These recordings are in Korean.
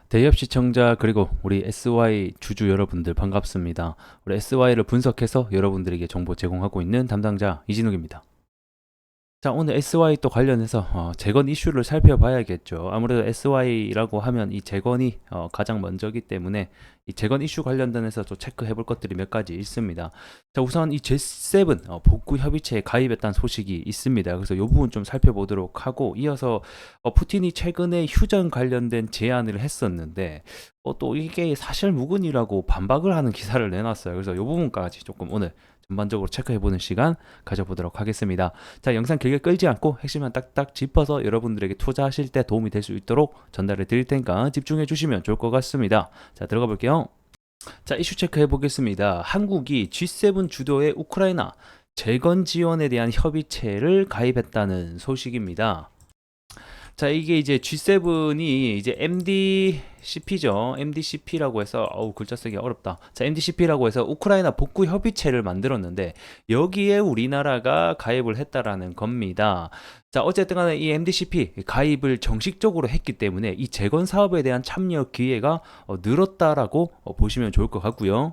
대기업 시청자 그리고 우리 SY 주주 여러분들 반갑습니다. 우리 SY를 분석해서 여러분들에게 정보 제공하고 있는 담당자 이진욱입니다. 자, 오늘 SY 또 관련해서 재건 이슈를 살펴봐야겠죠. 아무래도 SY라고 하면 이 재건이 가장 먼저기 때문에 이 재건 이슈 관련돼서 또 체크해 볼 것들이 몇 가지 있습니다. 자, 우선 이 G7 복구 협의체에 가입했다는 소식이 있습니다. 그래서 이 부분 좀 살펴보도록 하고, 이어서 푸틴이 최근에 휴전 관련된 제안을 했었는데 또 이게 사실 무근이라고 반박을 하는 기사를 내놨어요. 그래서 이 부분까지 조금 오늘 전반적으로 체크해보는 시간 가져보도록 하겠습니다. 자, 영상 길게 끌지 않고 핵심만 딱딱 짚어서 여러분들에게 투자하실 때 도움이 될 수 있도록 전달해 드릴 테니까 집중해 주시면 좋을 것 같습니다. 자, 들어가 볼게요. 자, 이슈 체크해 보겠습니다. 한국이 G7 주도의 우크라이나 재건 지원에 대한 협의체를 가입했다는 소식입니다. 자, 이게 이제 G7이 이제 MDCP죠. MDCP라고 해서 글자 쓰기 어렵다. 자, MDCP라고 해서 우크라이나 복구 협의체를 만들었는데 여기에 우리나라가 가입을 했다라는 겁니다. 자, 어쨌든 간에 이 MDCP 가입을 정식적으로 했기 때문에 이 재건 사업에 대한 참여 기회가 늘었다라고 보시면 좋을 것 같고요.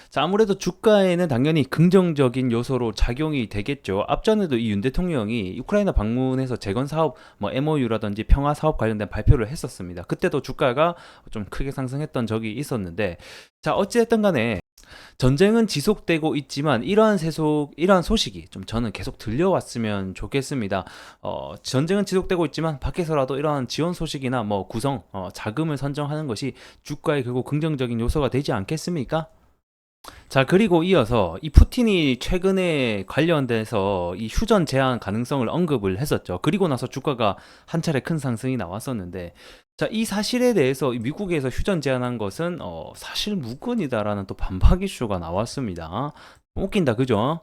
자, 아무래도 주가에는 당연히 긍정적인 요소로 작용이 되겠죠. 앞전에도 이 윤 대통령이 우크라이나 방문해서 재건 사업, MOU라든지 평화 사업 관련된 발표를 했었습니다. 그때도 주가가 좀 크게 상승했던 적이 있었는데, 자, 어찌됐든 간에 전쟁은 지속되고 있지만 이러한 소식이 좀 저는 계속 들려왔으면 좋겠습니다. 전쟁은 지속되고 있지만 밖에서라도 이러한 지원 소식이나 자금을 선정하는 것이 주가에 결국 긍정적인 요소가 되지 않겠습니까? 자, 그리고 이어서 이 푸틴이 최근에 관련돼서 이 휴전 제한 가능성을 언급을 했었죠. 그리고 나서 주가가 한 차례 큰 상승이 나왔었는데, 자, 이 사실에 대해서 미국에서 휴전 제한한 것은 사실 무근이다라는 또 반박 이슈가 나왔습니다. 웃긴다, 그죠?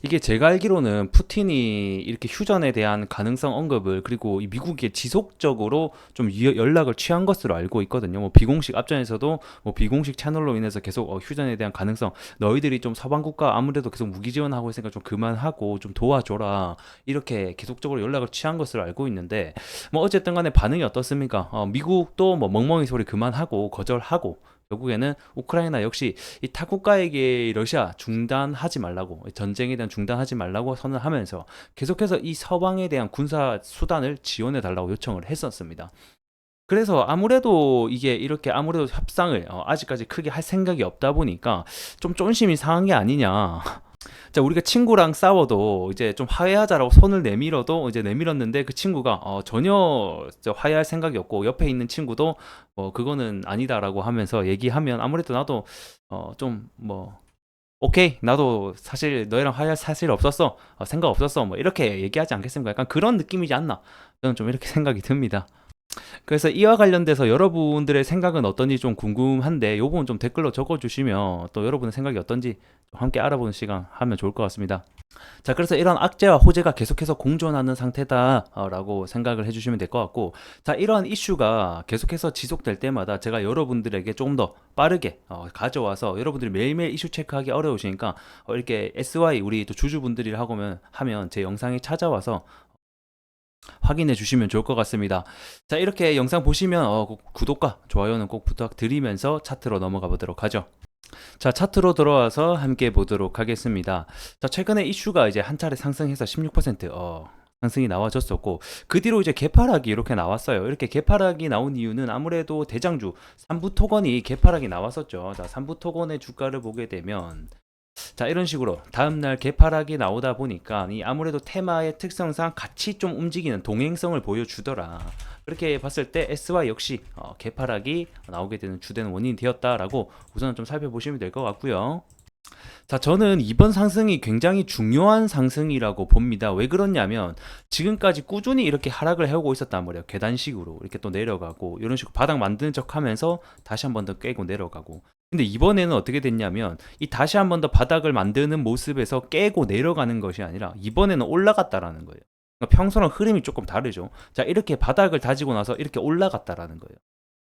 이게 제가 알기로는 푸틴이 이렇게 휴전에 대한 가능성 언급을, 그리고 이 미국에 지속적으로 좀 연락을 취한 것으로 알고 있거든요. 비공식 앞전에서도 비공식 채널로 인해서 계속 휴전에 대한 가능성, 너희들이 좀 서방 국가 아무래도 계속 무기 지원하고 있으니까 좀 그만하고 좀 도와줘라, 이렇게 계속적으로 연락을 취한 것으로 알고 있는데, 어쨌든 간에 반응이 어떻습니까? 미국도 멍멍이 소리 그만하고 거절하고, 결국에는 우크라이나 역시 이 타국가에게 러시아 중단하지 말라고, 전쟁에 대한 중단하지 말라고 선언하면서 계속해서 이 서방에 대한 군사 수단을 지원해 달라고 요청을 했었습니다. 그래서 아무래도 이게 이렇게 아무래도 협상을 아직까지 크게 할 생각이 없다 보니까 좀 쫀심이 상한 게 아니냐. 자, 우리가 친구랑 싸워도 이제 좀 화해하자라고 손을 내밀어도 이제 내밀었는데 그 친구가 전혀 화해할 생각이 없고, 옆에 있는 친구도 그거는 아니다라고 하면서 얘기하면 아무래도 나도 좀 오케이, 나도 사실 너희랑 화해할 사실 없었어, 생각 없었어, 이렇게 얘기하지 않겠습니까? 약간 그런 느낌이지 않나, 저는 좀 이렇게 생각이 듭니다. 그래서 이와 관련돼서 여러분들의 생각은 어떤지 좀 궁금한데, 요 부분 좀 댓글로 적어주시면 또 여러분의 생각이 어떤지 좀 함께 알아보는 시간 하면 좋을 것 같습니다. 자, 그래서 이런 악재와 호재가 계속해서 공존하는 상태다라고 생각을 해주시면 될 것 같고, 자, 이러한 이슈가 계속해서 지속될 때마다 제가 여러분들에게 조금 더 빠르게 가져와서, 여러분들이 매일매일 이슈 체크하기 어려우시니까 이렇게 SY 우리 또 주주분들이라 하면 제 영상에 찾아와서 확인해 주시면 좋을 것 같습니다. 자, 이렇게 영상 보시면 꼭 구독과 좋아요는 꼭 부탁드리면서 차트로 넘어가 보도록 하죠. 자, 차트로 들어와서 함께 보도록 하겠습니다. 자, 최근에 이슈가 이제 한 차례 상승해서 16% 상승이 나와줬었고, 그 뒤로 이제 개파락이 이렇게 나왔어요. 이렇게 개파락이 나온 이유는 아무래도 대장주 삼부토건이 개파락이 나왔었죠. 자, 삼부토건의 주가를 보게 되면, 자, 이런 식으로 다음날 개파락이 나오다 보니까 이 아무래도 테마의 특성상 같이 좀 움직이는 동행성을 보여주더라. 그렇게 봤을 때 SY 역시 개파락이 나오게 되는 주된 원인이 되었다라고 우선은 좀 살펴보시면 될 것 같고요. 자, 저는 이번 상승이 굉장히 중요한 상승이라고 봅니다. 왜 그러냐면 지금까지 꾸준히 이렇게 하락을 해오고 있었단 말이에요. 계단식으로 이렇게 또 내려가고, 이런 식으로 바닥 만드는 척 하면서 다시 한 번 더 깨고 내려가고. 근데 이번에는 어떻게 됐냐면 이 다시 한 번 더 바닥을 만드는 모습에서 깨고 내려가는 것이 아니라 이번에는 올라갔다라는 거예요. 그러니까 평소랑 흐름이 조금 다르죠. 자, 이렇게 바닥을 다지고 나서 이렇게 올라갔다라는 거예요.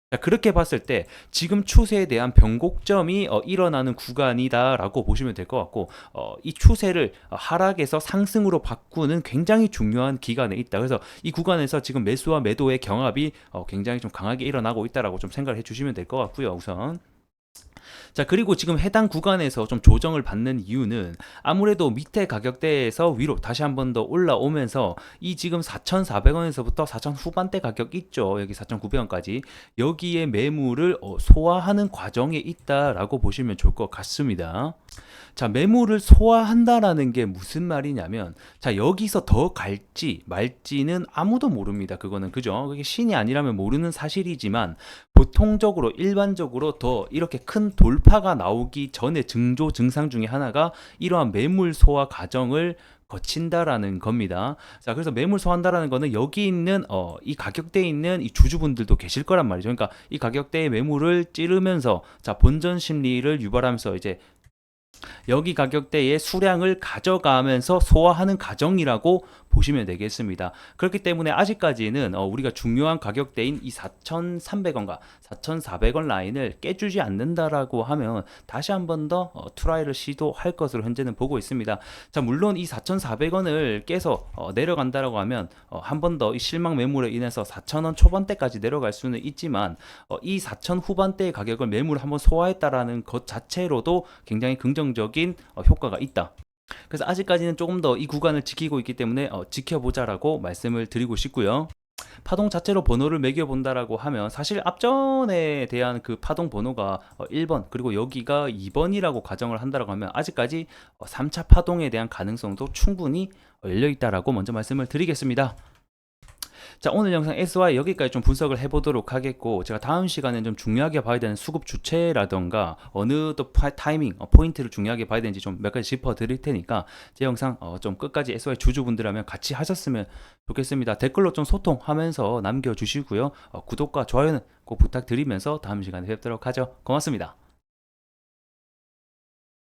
자, 그렇게 봤을 때 지금 추세에 대한 변곡점이 일어나는 구간이다라고 보시면 될 것 같고, 이 추세를 하락에서 상승으로 바꾸는 굉장히 중요한 기간에 있다. 그래서 이 구간에서 지금 매수와 매도의 경합이 굉장히 좀 강하게 일어나고 있다라고 좀 생각을 해주시면 될 것 같고요. 우선. 자, 그리고 지금 해당 구간에서 좀 조정을 받는 이유는 아무래도 밑에 가격대에서 위로 다시 한번 더 올라오면서 이 지금 4,400원에서부터 4,000 후반대 가격 있죠. 여기 4,900원까지 여기에 매물을 소화하는 과정에 있다라고 보시면 좋을 것 같습니다. 자, 매물을 소화한다라는 게 무슨 말이냐면, 자, 여기서 더 갈지 말지는 아무도 모릅니다. 그거는, 그죠? 그게 신이 아니라면 모르는 사실이지만, 보통적으로 일반적으로 더 이렇게 큰 돌파가 나오기 전에 증조 증상 중에 하나가 이러한 매물 소화 과정을 거친다라는 겁니다. 자, 그래서 매물 소화한다라는 거는 여기 있는 이 가격대에 있는 이 주주분들도 계실 거란 말이죠. 그러니까 이 가격대의 매물을 찌르면서, 자, 본전 심리를 유발하면서 이제 여기 가격대의 수량을 가져가면서 소화하는 과정이라고 보시면 되겠습니다. 그렇기 때문에 아직까지는 우리가 중요한 가격대인 이 4,300원과 4,400원 라인을 깨주지 않는다라고 하면 다시 한 번 더 트라이를 시도할 것으로 현재는 보고 있습니다. 자, 물론 이 4,400원을 깨서 내려간다라고 하면 한 번 더 이 실망 매물에 인해서 4,000원 초반대까지 내려갈 수는 있지만 이 4,000 후반대의 가격을 매물 한번 소화했다라는 것 자체로도 굉장히 긍정적인 효과가 있다. 그래서 아직까지는 조금 더 이 구간을 지키고 있기 때문에 지켜보자라고 말씀을 드리고 싶고요. 파동 자체로 번호를 매겨본다라고 하면 사실 앞전에 대한 그 파동 번호가 1번 그리고 여기가 2번이라고 가정을 한다라고 하면 아직까지 3차 파동에 대한 가능성도 충분히 열려있다라고 먼저 말씀을 드리겠습니다. 자, 오늘 영상 SY 여기까지 좀 분석을 해보도록 하겠고, 제가 다음 시간엔 좀 중요하게 봐야 되는 수급 주체라던가 어느 또 타이밍, 포인트를 중요하게 봐야 되는지 좀 몇 가지 짚어 드릴 테니까 제 영상 좀 끝까지 SY 주주분들하면 같이 하셨으면 좋겠습니다. 댓글로 좀 소통하면서 남겨주시고요. 구독과 좋아요는 꼭 부탁드리면서 다음 시간에 뵙도록 하죠. 고맙습니다.